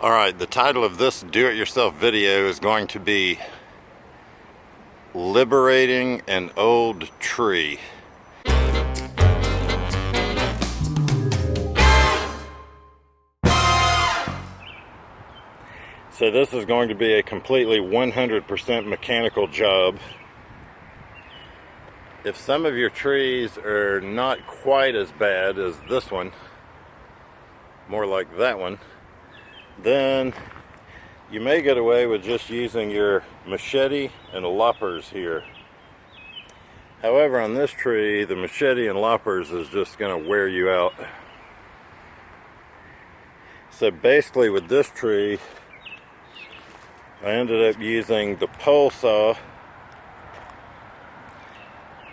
Alright, the title of this do-it-yourself video is going to be Liberating an Old Tree. So this is going to be a completely 100% mechanical job. If some of your trees are not quite as bad as this one, more like that one, then you may get away with just using your machete and loppers here. However, on this tree, the machete and loppers is just going to wear you out. So basically with this tree, I ended up using the pole saw,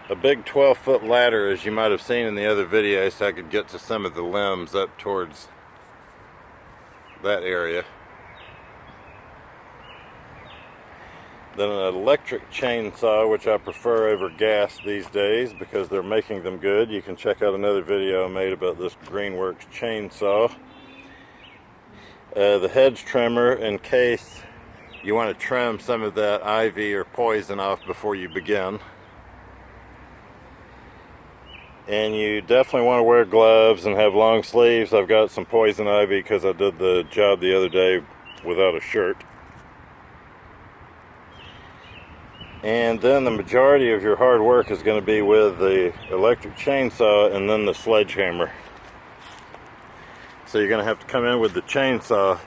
a big 12-foot ladder as you might have seen in the other video, so I could get to some of the limbs up towards that area. Then an electric chainsaw, which I prefer over gas these days because they're making them good. You can check out another video I made about this Greenworks chainsaw. The hedge trimmer in case you want to trim some of that ivy or poison off before you begin. And you definitely want to wear gloves and have long sleeves. I've got some poison ivy because I did the job the other day without a shirt. And then the majority of your hard work is going to be with the electric chainsaw and then the sledgehammer. So you're going to have to come in with the chainsaw,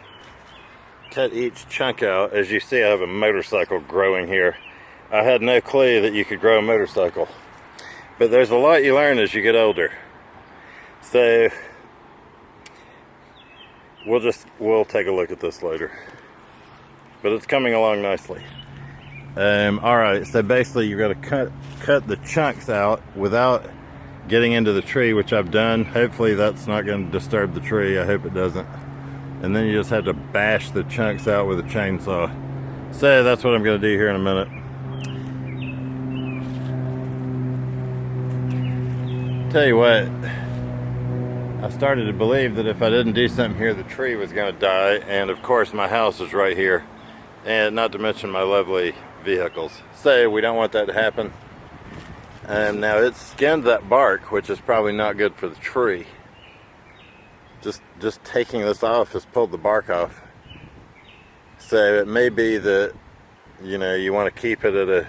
cut each chunk out. As you see, I have a motorcycle growing here. I had no clue that you could grow a motorcycle. But there's a lot you learn as you get older. So we'll take a look at this later. But it's coming along nicely. Alright, so basically you've got to cut the chunks out without getting into the tree, which I've done. Hopefully that's not going to disturb the tree. I hope it doesn't. And then you just have to bash the chunks out with a chainsaw. So that's what I'm going to do here in a minute. Tell you what, I started to believe that if I didn't do something here, the tree was going to die. And of course my house is right here, and not to mention my lovely vehicles. So we don't want that to happen. And now it's skinned that bark, which is probably not good for the tree. Just taking this off has pulled the bark off. So it may be that, you know, you want to keep it at a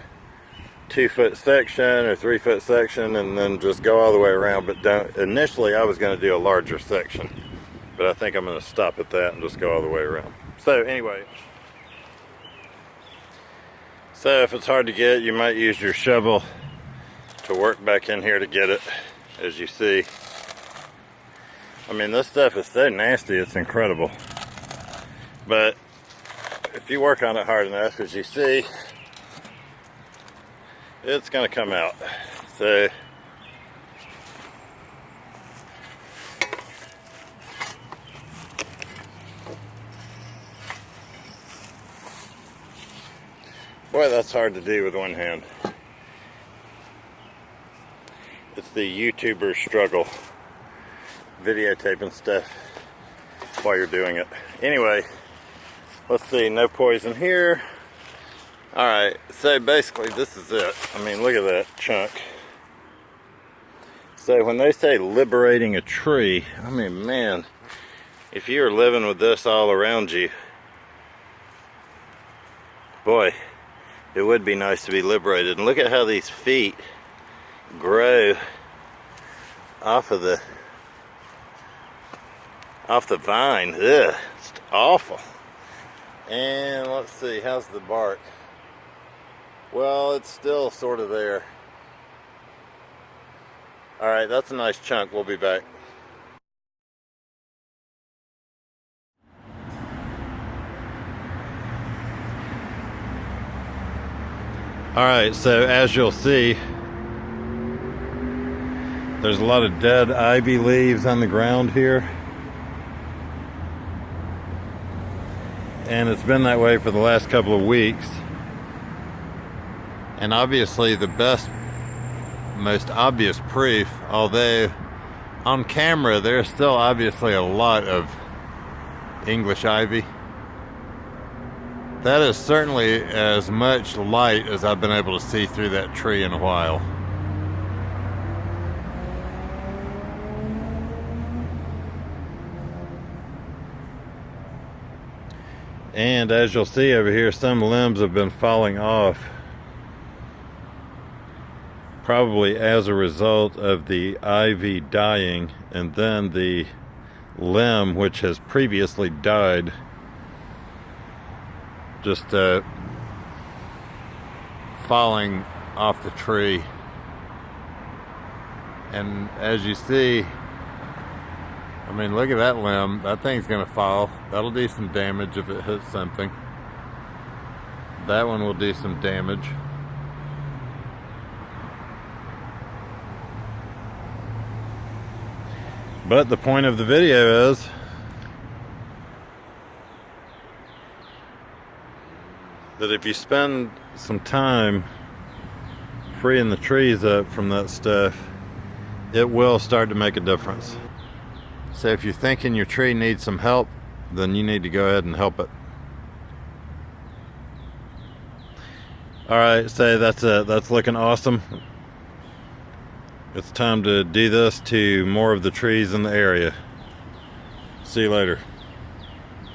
2-foot section or 3-foot section and then just go all the way around. But don't. Initially I was going to do a larger section, but I think I'm going to stop at that and just go all the way around. So anyway, so if it's hard to get, you might use your shovel to work back in here to get it. As you see, I mean, this stuff is so nasty, it's incredible. But if you work on it hard enough, as you see, it's going to come out. So boy, that's hard to do with one hand. It's the YouTuber struggle, videotaping stuff while you're doing it. Anyway, let's see, no poison here. Alright, so basically this is it. I mean, look at that chunk. So when they say liberating a tree, I mean, man, if you're living with this all around you, boy, it would be nice to be liberated. And look at how these feet grow off the vine. Ugh, it's awful. And let's see, how's the bark? Well, it's still sort of there. Alright, that's a nice chunk. We'll be back. Alright, so as you'll see, there's a lot of dead ivy leaves on the ground here. And it's been that way for the last couple of weeks. And obviously the best, most obvious proof, although on camera there's still obviously a lot of English ivy, That is certainly as much light as I've been able to see through that tree in a while. And as you'll see over here, some limbs have been falling off, probably as a result of the ivy dying, and then the limb, which has previously died, just falling off the tree. And as you see, I mean, look at that limb. That thing's gonna fall. That'll do some damage if it hits something. That one will do some damage. But the point of the video is that if you spend some time freeing the trees up from that stuff, it will start to make a difference. So if you're thinking your tree needs some help, then you need to go ahead and help it. Alright, so that's it. That's looking awesome. It's time to do this to more of the trees in the area. See you later.